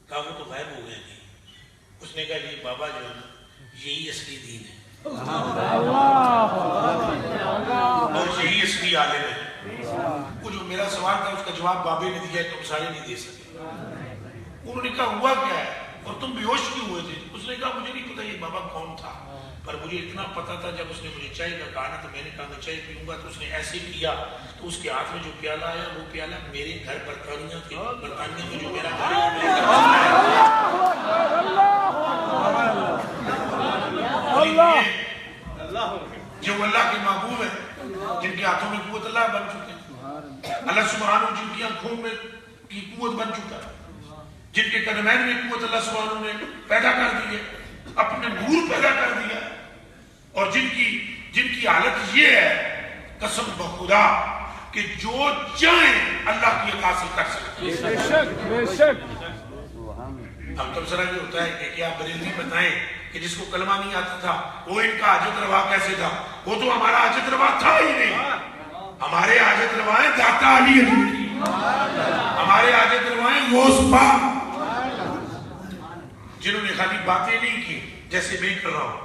کہا وہ تو غائب ہو گئے نہیں۔ اس نے کہا یہ بابا جو ہے نا یہی اصلی دین ہے اور یہی اصلی عالم ہے۔ وہ جو میرا سوال تھا اس کا جواب بابے نے دیا ہے، تم سارے نہیں دے سکے۔ انہوں نے کہا ہوا کیا ہے اور تم بے ہوش کیوں ہوئے تھے؟ اس نے کہا مجھے نہیں پتا یہ بابا کون تھا، پر مجھے اتنا پتا تھا جب اس نے مجھے چائے کا کہا نا تو میں نے کہا میں چائے پیوں گا، تو اس نے ایسے کیا تو اس کے ہاتھ میں جو پیالہ آیا وہ پیالہ میرے گھر برطانیہ کے، برطانیہ میں جو میرا گھر جو اللہ کے محبوب ہیں، جن کے ہاتھوں میں قوت اللہ بن چکے ہیں، اللہ سبحانہ جن کی آنکھوں میں کی قوت بن چکا ہے، جن کے قدمین میں قوت اللہ سبحانہ نے پیدا کر دی ہے، اپنے نور پیدا کر دیا، اور جن کی حالت یہ ہے قسم بخدا کہ جو چاہیں اللہ کی عطا حاصل کر سکتے ہیں۔ بے شک بے شک۔ ہم تو ذرا یہ ہوتا ہے کہ کیا بریلوی بتائیں کہ جس کو کلمہ نہیں آتا تھا وہ ان کا حاجت روا کیسے تھا؟ وہ تو ہمارا حاجت روا تھا ہی نہیں۔ ہمارے حاجت روا ہیں داتا علی حضور، ہمارے حاجت روا ہیں غوث پاک، جنہوں نے خالی باتیں نہیں کی جیسے میں کر رہا ہوں،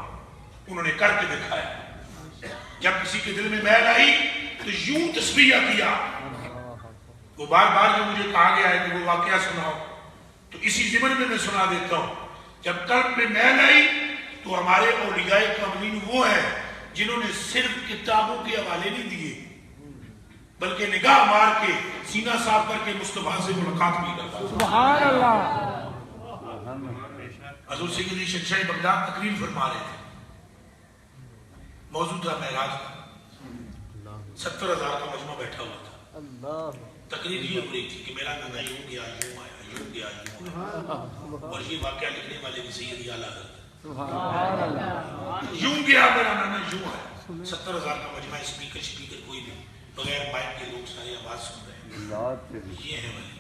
انہوں نے کر کے دکھایا۔ جب کسی کے دل میں میل آئی تو یوں تسبیح کیا۔ وہ بار بار جو مجھے کہا گیا ہے کہ وہ واقعہ سناؤ تو اسی ضمن میں سنا دیتا ہوں۔ جب قلب میں میل آئی تو ہمارے اولیاء کاملین وہ ہیں جنہوں نے صرف کتابوں کے حوالے نہیں دیے بلکہ نگاہ مار کے سینہ صاف کر کے مصطفیٰ سے ملاقات بھی کرتا۔ سبحان اللہ۔ حضور سیدی شہنشاہ بغداد تقریر فرما رہے تھے، موضوع تھا معراج کا، 70,000 کا مجمع بیٹھا ہوا تھا۔ تقریر یہ ہو رہی تھی کہ میرا نانا یوں گیا یوں آیا یوں گیا یوں آیا، اور یہ واقعہ لکھنے والے بھی سید اعلیٰ حضرت، یوں گیا میرا نانا یوں آیا۔ 70,000 کا مجمع، اسپیکر کوئی بھی، بغیر مائک کے لوگ سارے آواز سن رہے ہیں، یہ ہے ولی۔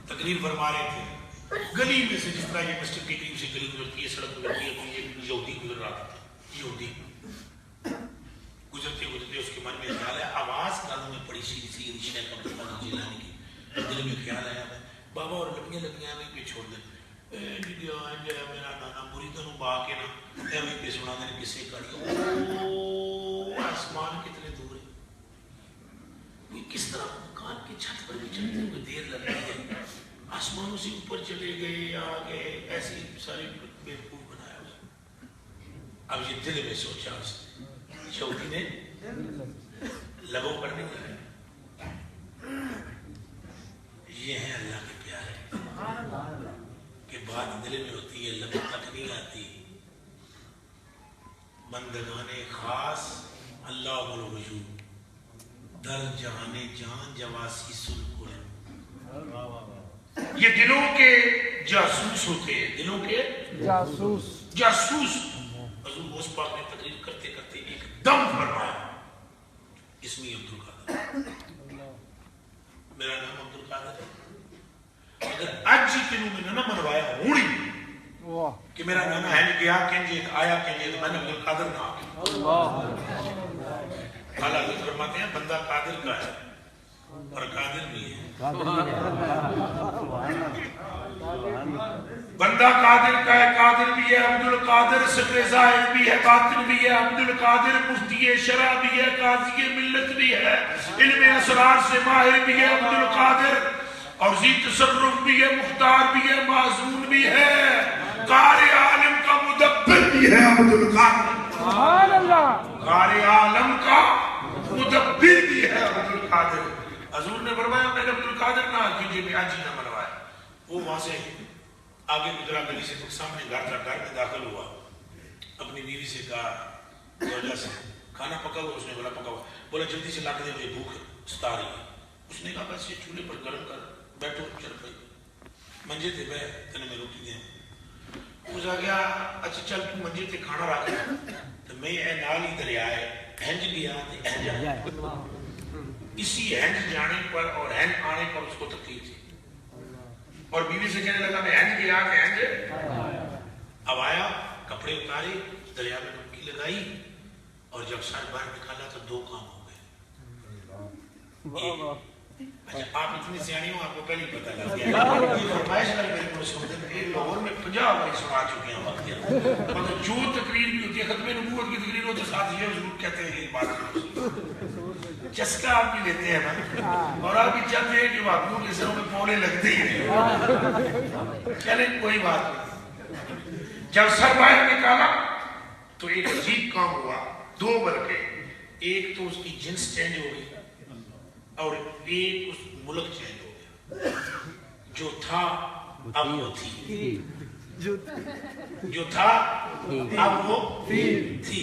تقریر فرما رہے تھے، گلی میں سے جس طرح یہ مسجد کے قریب سے گلی گزرتی ہے، سڑک گزرتی ہے، کوئی ایک یہودی گزر رہا تھا، یہودی گزرتے گزرتے اس کے من میں خیال ہے، آواز کانوں میں پڑی سی شیخ عبدالقادر جیلانی کی، دل میں خیال آیا بابا اور لبیاں وہیں پہ چھوڑ دیں، میرا نانا مریدوں با کے نا وہیں پہ سنا دیں کسے کڑی، آسمان کتنے دور ہے، کس طرح مکان کی چھت پر بھی چلتے ہوئے دیر لگ رہی ہے، آسمانوں سے اوپر چلے گئے آگے، ایسی ساری بیوقوف بنایا اس۔ اب یہ دل میں سوچا اس نے، یہودی نے لبوں پر نہیں لگا، یہ ہیں اللہ کے پیارے کہ بات دل میں ہوتی ہے لبوں تک نہیں آتی۔ بندگان خاص اللہ الوجود در جہان جان جواسی سلکل، یہ دلوں کے جاسوس ہوتے ہیں، دلوں کے جاسوس۔ حضور غوث پاک نے تقریر کرتے کرتے ایک دم فرمایا، اسمی عبدالقادر، میرا نام عبدالقادر ہے، اگر اج تینوں میں نہ منوایا ہونی کہ میرا نانا ہے گیا کنجے آیا کنجے تو میں نے عبدالقادر نہ آگیا۔ اعلیٰ حضرت فرماتے ہیں بندہ قادر کا ہے اور قادر بھی ہے، بندہ قادر کا ہے، قادر بھی ہے، عبدالقادر سر ظاہر بھی ہے، باطن بھی ہے، عبدالقادر مفتی شرع بھی ہے، قاضی ملت بھی ہے، علم اسرار سے ماہر بھی ہے عبدالقادر، اور ذی تصرف بھی ہے، مختار بھی ہے، معزون بھی ہے، قاری عالم کا مدبر بھی ہے عبدالقادر، سبحان اللہ۔ قاری عالم کا مدبر بھی ہے عبدالقادر۔ حضور نے فرمایا میں نے عبدالقادر نہ کیجئے، میں آج ہی نہ منوایا۔ وہ وہاں سے آگے گزرا گلی سے سامنے گھر تھا، گھر میں داخل ہوا، اپنی بیوی سے کہا وجہ سے کھانا پکا ہوا، اس نے بولا پکا ہوا، بولا جلدی سے لا کے دے مجھے بھوک ستا رہی ہے۔ اس نے کہا بس یہ چولہے پر گرم کر بیٹھو چرپائی منجے تے بیٹھ تنے میں روٹی دیں۔ اس آ گیا اچھا چل تو منجے تے کھانا رکھ تو میں اے نال ہی دریا ہے ہنج گیا تے ہنج آیا، اسی ہنج جانے پر اور ہنج آنے پر اس کو تکلیف تھی، اور بیوی سے کہنے لگا میں ہنج گیا کہ ہنج اب آیا، کپڑے اتارے، دریا میں ڈبکی لگائی، اور جب سر باہر نکالا تو دو کام ہو گئے۔ اچھا آپ اتنی سیانی ہوں، آپ کو پہلے پتہ لگ گیا، یہ فرمائش کر میرے کو سنتے ہیں لاہور میں 50 باری سنا چکے ہیں وقت یہاں، مگر جو تقریر بھی ہوتی ہے ختم نبوت کی تقریر ہو تو ساتھ یہ ضرور کہتے ہیں کہ بات چسکا آپ بھی لیتے ہیں نا، اور آپ بھی چاہتے ہیں کہ واقعوں کے سروں میں پونے لگتے ہی نہیں، چلیں کوئی بات نہیں۔ جب سر باہر نکالا تو ایک عجیب کام ہوا، دو بلکہ، ایک تو اس کی جنس چینج ہو گئی اور ایک اس ملک چینج ہو گیا، جو تھا اب وہ تھی، جو تھا اب وہ تھی۔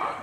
8।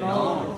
9,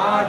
8।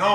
9,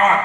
8।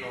9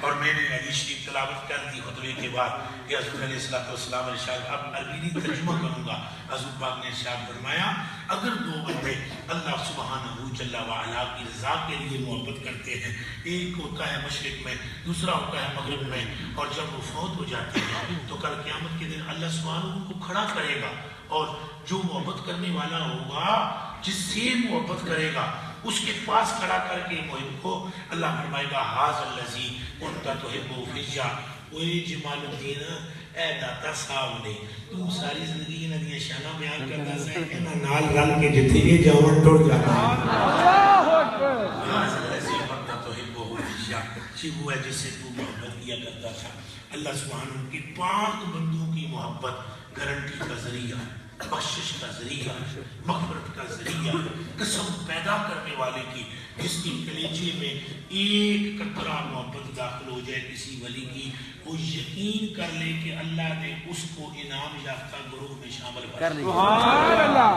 اور میں نے حدیث شریف تلاوت کر دی خطبے کے بعد کہ حضور علیہ السلام ارشاد، اب عربی نہیں ترجمہ کروں گا، حضور پاک نے ارشاد فرمایا اگر دو بندے اللہ سبحانہ جل وعلا کی رضا کے لیے محبت کرتے ہیں، ایک ہوتا ہے مشرق میں، دوسرا ہوتا ہے مغرب میں، اور جب وہ فوت ہو جاتے ہیں تو کل قیامت کے دن اللہ سبحانہ ان کو کھڑا کرے گا، اور جو محبت کرنے والا ہوگا، جس سے محبت کرے گا، اس کے پاس کھڑا کر کے محب کو اللہ فرمائے گا ہاذا الذی کنت تحبہ فیہ، اوے جمال الدین اے داتا صاحب نے تو ساری زندگی انہاں دی شاناں بیان کردا سی، انہاں نال رل کے جتھے یہ جاون ٹر جاتا ہے۔ اللہ اکبر۔ ہاذا الذی کنت تحبہ فیہ، یہ وہ ہے جس سے تو محبت کیا کرتا تھا۔ اللہ سبحانہ کے پاک بندوں کی محبت گارنٹی کا ذریعہ، بخشش کا ذریعہ، مغفرت کا ذریعہ، قسم پیدا کرنے والے کی، جس کی کلیجے میں ایک قطرہ محبت داخل ہو جائے کسی ولی کی، وہ یقین کر لے کہ اللہ نے اس کو انعام یافتہ گروہ میں شامل کر لیا۔ سبحان اللہ،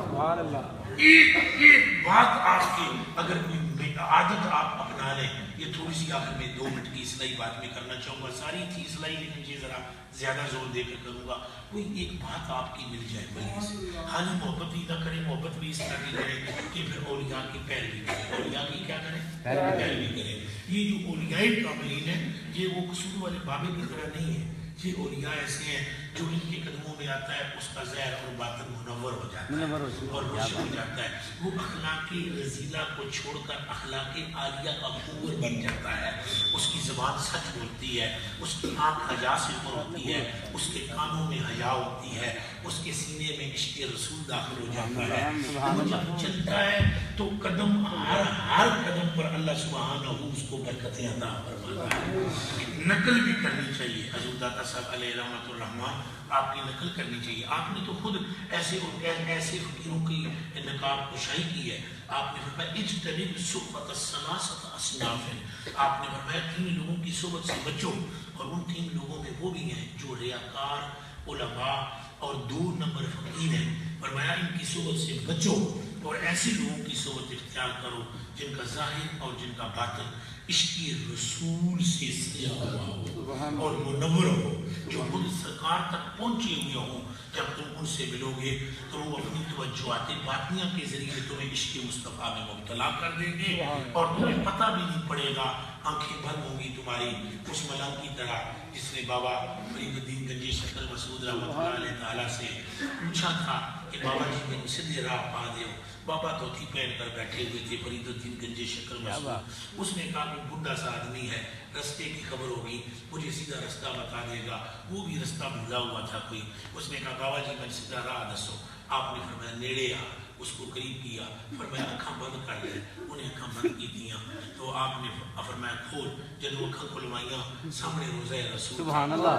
سبحان اللہ۔ ایک بات آپ کی اگر کوئی عادت آپ اپنا لیں، یہ تھوڑی سی آخر میں 2 منٹ کی اصلاحی بات میں کرنا چاہوں گا، ساری تھی اصلاحی لیکن یہ ذرا زیادہ زور دے کر کروں گا، کوئی ایک بات آپ کی مل جائے ولی سے، حالی محبت ہی نہ کرے، محبت بھی اس طرح کی کرے کہ پھر اولیاء کی پیروی کرے، اولیاء کی کیا کرے؟ پیروی کرے۔ یہ جو اولیاء کاملین ہیں یہ وہ قصور والے بابے کی طرح نہیں ہے، یہ اولیاء ایسے ہیں جو ان کے قدموں میں آتا ہے اس کا ظاہر اور باطن منور ہو جاتا ہے اور روشن ہو جاتا ہے، وہ اخلاق رذیلہ کو چھوڑ کر اخلاق عالیہ کا پور بن جاتا ہے، اس کی زبان سچ بولتی ہے، اس کی آنکھ حیا سے پر ہوتی ہے، اس کے کانوں میں حیا ہوتی ہے، اس کے سینے میں عشق رسول داخل ہو جاتا ہے، وہ جب چلتا ہے تو قدم ہر قدم پر اللہ سبحانہ اس کو برکتیں عطا فرماتا ہے۔ نقل بھی کرنی چاہیے، حضور داتا صاحب علیہ رحمۃ الرحمٰن آپ کی نقل کرنی چاہیے، آپ نے تو خود ایسے فقیروں کی نقاب کشائی کی ہے، آپ نے فرمایا اجتنب صحبت الثلاثۃ اصناف، آپ نے فرمایا 3 لوگوں کی صحبت سے بچو، اور ان 3 لوگوں میں وہ بھی ہیں جو ریاکار، علماء اور 2 نمبر فقیر ہیں، فرمایا ان کی صحبت سے بچو اور ایسے لوگوں کی صحبت اختیار کرو جن کا ظاہر اور جن کا باطن عشق رسول سے سجا ہوا ہو اور منور ہو، جو خود سرکار تک پہنچے ہوئے ہوں، جب تم ان سے ملو گے تو وہ اپنی توجہات باطنیہ کے ذریعے تمہیں عشق مصطفیٰ میں مبتلا کر دیں گے اور تمہیں پتہ بھی نہیں پڑے گا، آنکھیں بند ہوں گی تمہاری اس ملنگ کی طرح جس نے بابا فرید الدین گنجی شکر مسعود رحمۃ اللہ علیہ تعالیٰ سے پوچھا تھا کہ بابا جی میں سیدھے راہ پا دے۔ بابا دھوتی پہن کر بیٹھے ہوئے تھے فرید الدین گنجی شکر مسعود، اس نے کہا کہ بڈھا سا آدمی ہے، رستے کی خبر ہوگی مجھے سیدھا رستہ بتا دے گا، وہ بھی رستہ بھولا ہوا تھا کوئی، اس نے کہا بابا جی میں سیدھا راہ دسو، آپ نے فرمایا نیڑے آ، اس کو قریب کیا، فرمایا اکھاں بند کر لے، انہیں اکھاں بند کی دیا تو آپ نے فرمایا کھول، جب وہ اکھاں کھلوائیاں سامنے روضہ رسول، سبحان اللہ،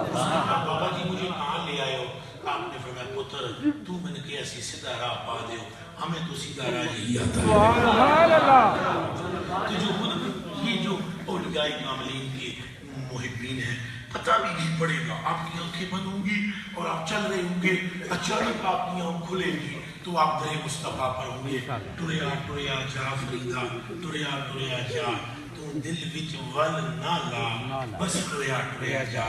بابا جی مجھے کہاں لے آئے ہو؟ آپ نے فرمایا پتر تو میں نے کہا سی سیدھا راہ پا دے، ہمیں تو سیدھا راہ یہی آتا ہے۔ سبحان اللہ۔ تو جو خود یہ جو اولیاء کاملین کے محبین ہیں، پتہ بھی نہیں پڑے گا، آپ کی آنکھیں بند ہوں گی اور آپ چل رہے ہوں گے، اچانک آپ کی آنکھ کھلے گی تو آپ درے مصطفیٰ پر ہوں گے، ٹریا ٹریا جا فریدا، ٹریا ٹریا جا تو دل وچ ول نہ لا، بس ٹریا ٹریا جا،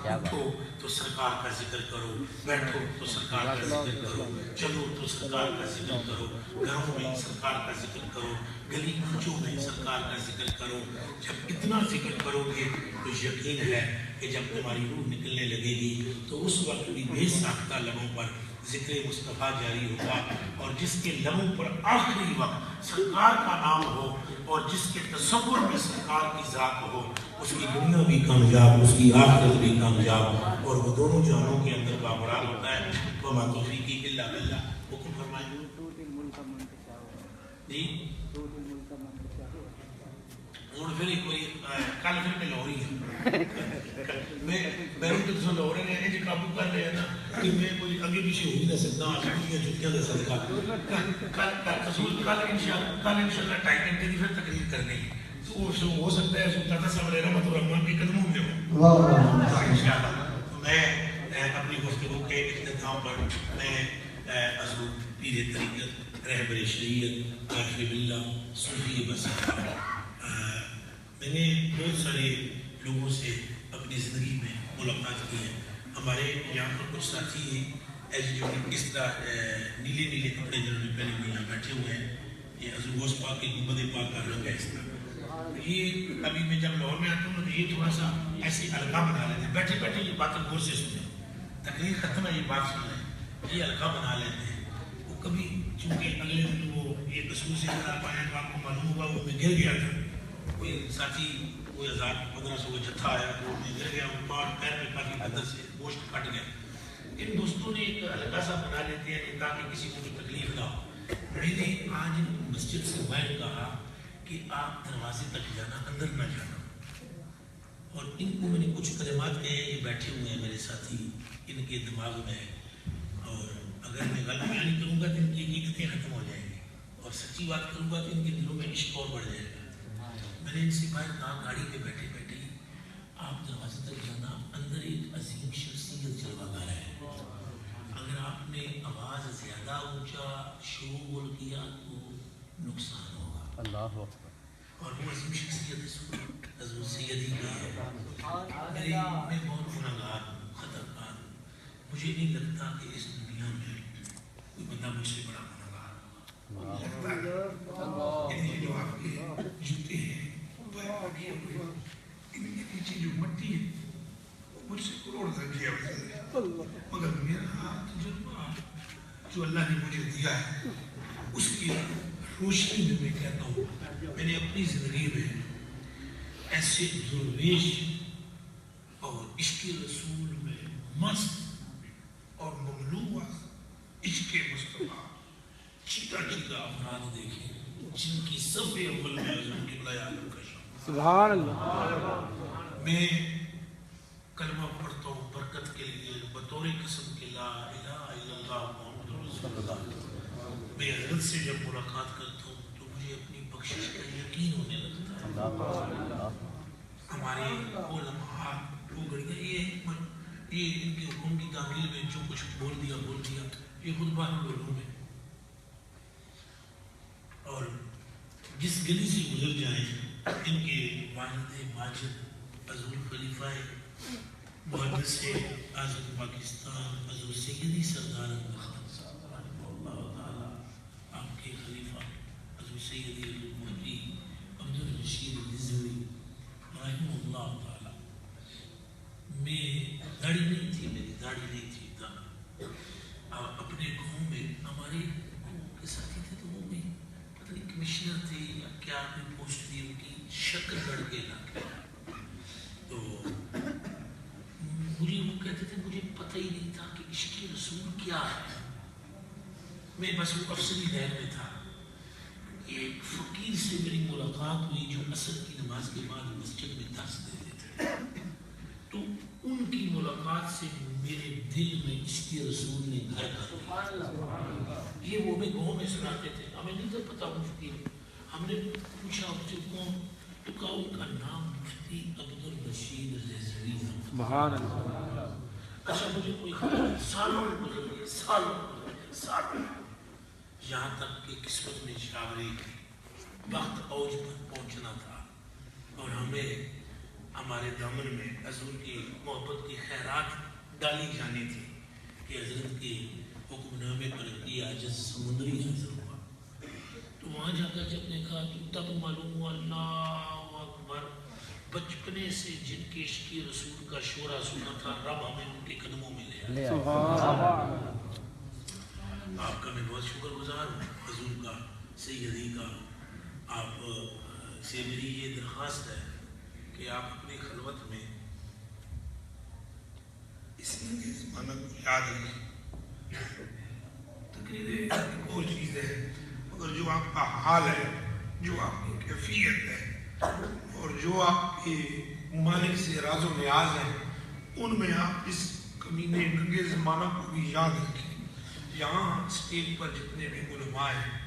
اٹھو تو سرکار کا ذکر کرو، بیٹھو تو سرکار کا ذکر کرو، چلو تو سرکار کا ذکر کرو، گھروں میں سرکار کا ذکر کرو، گلی کوچوں میں سرکار کا ذکر کرو، جب اتنا ذکر کرو گے تو یقین ہے کہ جب تمہاری روح نکلنے لگے گی تو اس وقت بھی بے ساختہ لبوں پر ذکر مصطفیٰ جاری ہوگا، اور جس کے لبوں پر آخری وقت سرکار کا نام ہو اور جس کے تصور میں سرکار کی ذات ہو، اس کی دنیا بھی کامیاب، اس کی آخرت بھی کامیاب، اور وہ دونوں جہانوں کے اندر بامراد ہوتا ہے۔ وما توفیقی الا باللہ۔ حکم فرمائیں جی ہوں پھر ایک باری کل پھر میں لاہور ہی ہوں، میں تو تصور لاہور ہے جی قابو کر رہے ہیں نا کہ میں کوئی اگے پیچھے ہو ہی نہ سکتا، آسمانیاں چھٹیاں دے صدقہ کل انشاءاللہ 2.5 گھنٹے کی پھر تقریر کرنی ہے، ہو سکتا ہے سلطان صاحب رحمۃ الرحمٰن کے قدموں میں ہوں انشاءاللہ۔ تو میں اپنی گفتگو کے اختتام پر میں حضور پیر طریقت رہبر شریعت عارف باللہ صوفی بس میں نے بہت سارے لوگوں سے اپنی زندگی میں ملاقات کی ہے. ہمارے یہاں پر کچھ ساتھی ہیں ایسے جو اس طرح نیلے نیلے کپڑے جنہوں نے پہنے ہوئے یہاں بیٹھے ہوئے ہیں. یہ حضور غوث پاک کے گنبد پاک کا رنگ ہے اس طرح. یہ ابھی میں جب لاہور میں آتا ہوں تو یہ تھوڑا سا ایسے الگا بنا لیتے ہیں, بیٹھے بیٹھے یہ باتیں غور سے سنیں, تقریر ختم ہے یہ بات سن رہے, یہ الگا بنا لیتے ہیں. وہ کبھی چونکہ اگلے دن وہ یہ قصور سے کر پائے تو آپ کو معلوم ہوگا وہ میں گر گیا تھا. کوئی ساتھی کوئی 1000-1500 کا جتھا آیا تو میں گر گیا, وہ پیر میں کافی مدد سے گوشت کٹ گیا. ان دوستوں نے ایک الگا سا بنا لیتے ہیں تاکہ کسی کو بھی تکلیف نہ ہو. میں نے آج مسجد سے باہر کہا کہ آپ دروازے تک جانا, اندر نہ جانا. اور ان کو میں نے کچھ کلمات کہے, یہ بیٹھے ہوئے ہیں میرے ساتھی, ان کے دماغ میں ہے, اور اگر میں غلط بیان کروں گا تو ان کی حقیقتیں ختم ہو جائیں گی, اور سچی بات کروں گا تو ان کے دلوں میں عشق اور بڑھ جائے گا. میں نے ان سے باہر کہا گاڑی پہ بیٹھے بیٹھے آپ دروازے تک جانا, اندر ایک عظیم شخصیت جلوہ گر ہے. اگر آپ نے آواز زیادہ اونچا شور کیا تو نقصان ہوگا. اللہ اور وہ عظیم شخصیت حضرت سیدی کا ہے. میں بہت گناہگار ہوں, خطاکار ہوں. مجھے نہیں لگتا کہ اس دنیا میں کوئی بندہ مجھ سے بڑا گناہگار ہوگا. یہ جو آپ کے جوتے ہیں ان کے نیچے جو مٹی ہے مجھ سے کروڑ درجے افضل ہے, مگر میرا تجربہ جو اللہ نے مجھے دیا ہے اس کی روشنی میں کہتا ہوں, میں نے اپنی زندگی میں ایسے درویش اور عشق رسول میں مست اور مملوء عشق مصطفیٰ چیتا چیتا افراد دیکھے جن کی صف اول میں حضور قبلہ عالم کا شان. سبحان اللہ. میں کلمہ پڑھتا ہوں برکت کے لیے بطور قسم کے لا الہ الا اللہ محمد رسول اللہ. میں حضرت سے جب ملاقات کرتا ہوں تو مجھے اپنی بخشش کا یقین ہونے لگتا ہے. ہمارے وہ لمحات وہ گھڑیاں یہ ان کے حکم کی تعمیل میں جو کچھ بول دیا یہ خطبہ العلوم ہے. اور جس گلی سے گزر جائیں ان کے والد ماجد حضور خلیفہ محدث اعظم پاکستان حضور سیدی سردار احمد خان صاحب رحمہ اللہ تعالیٰ, آپ کے خلیفہ حضور سیدی المہدی عبد الرشید رضوی رحمہ اللہ تعالیٰ. میں داڑھی نہیں تھی, میری داڑھی نہیں تھی. اپنے گاؤں میں ہمارے گاؤں کے ساتھی تھے تو وہ بھی پتہ نہیں کمشنر تھے یا کیا کوئی پوسٹ تھی ان کی, شکر گڑھ کے علاقے. تو مجھے وہ کہتے تھے مجھے پتہ ہی نہیں تھا کہ عشق رسول کیا ہے. میں بس وہ افسری دہر میں تھا. ایک فقیر سے میری ملاقات ہوئی جو عصر کی نماز کے بعد مسجد میں درس دیتے تھے. تو ان کی ملاقات سے میرے دل میں عشق رسول نے گھر کر دیا. یہ وہ بھی گاؤں میں سناتے تھے, ہمیں نہیں تھا پتا وہ فقیر. ہم نے پوچھا ان سے کون, تو کہا ان کا نام مفتی عبد الرشید رضوی. سبحان اللہ. اچھا مجھے کوئی خبر سالوں گزر گئے, سالوں یہاں تک کہ قسمت میں شاوری وقت اوج پر پہنچنا تھا اور ہمیں ہمارے دامن میں حضور کی محبت کی خیرات ڈالی جانی تھی کہ حضرت کے حکم نامے پر یہ عاجز سمندری حاضر ہوا. تو وہاں جا کر جب نے کہا تو تب معلوم ہوا اللہ اکبر, بچپنے سے جن کے عشق رسول کا شورا سنا تھا رب ہمیں ان کے قدموں میں لے آیا. آپ کا میں بہت شکر گزار ہوں حضور کا, سیدی کا. آپ سے میری یہ درخواست ہے کہ آپ اپنی خلوت میں اس زمانہ کو یاد رکھیں. تقریر ایک اور چیز ہے مگر جو آپ کا حال ہے, جو آپ کی کیفیت ہے اور جو آپ کے مالک سے راز و نیاز ہیں, ان میں آپ اس کمینے ننگے زمانہ کو بھی یاد رکھیں. یہاں اسٹیج پر جتنے بھی علماء ہیں,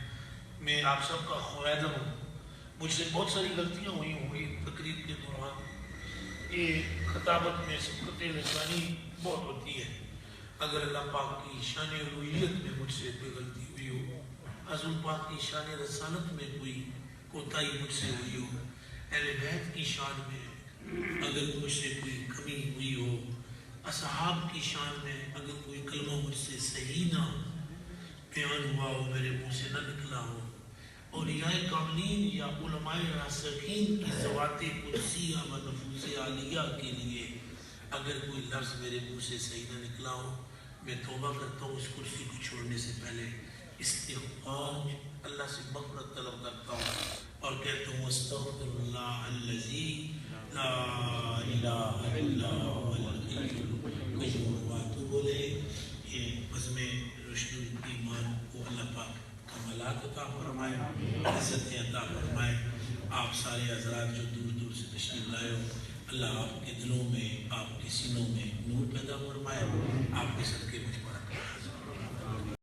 میں آپ سب کا خواہدہ ہوں. مجھ سے بہت ساری غلطیاں ہوئی ہوں گی تقریب کے دوران. یہ خطابت میں سبقت لسانی بہت ہوتی ہے. اگر اللہ پاک کی شان الوہیت میں مجھ سے کوئی غلطی ہوئی ہو, حضور پاک کی شان رسالت میں کوئی کوتاہی مجھ سے ہوئی ہو, اہل بیت کی شان میں اگر مجھ سے کوئی کمی ہوئی ہو، اصحاب کی شان میں اگر کوئی کلمہ مجھ سے صحیح نہ بیان ہوا ہو، میرے منہ سے نہ نکلا ہو، اور یا کاملین یا علماء راسخین کی ذوات قدسیہ و نفوس عالیہ کے لیے اگر کوئی لفظ میرے منہ سے صحیح نہ نکلا ہو، میں توبہ کرتا ہوں اس کرسی کو چھوڑنے سے پہلے، استغفار اللہ سے مغفرت طلب کرتا ہوں اور کہتا ہوں استغفر اللہ الذی لا الہ الا هو الحی القیوم واتوب الیہ۔ یہ بزم روشن ایمان کو اللہ پاک کمالات عطا فرمائے، عزت عطا فرمائے۔ آپ سارے حضرات جو دور دور سے تشریف لائے ہو، اللہ آپ کے دلوں میں، آپ کے سینوں میں نور پیدا فرمائے، آپ کے صدقے مجھ پر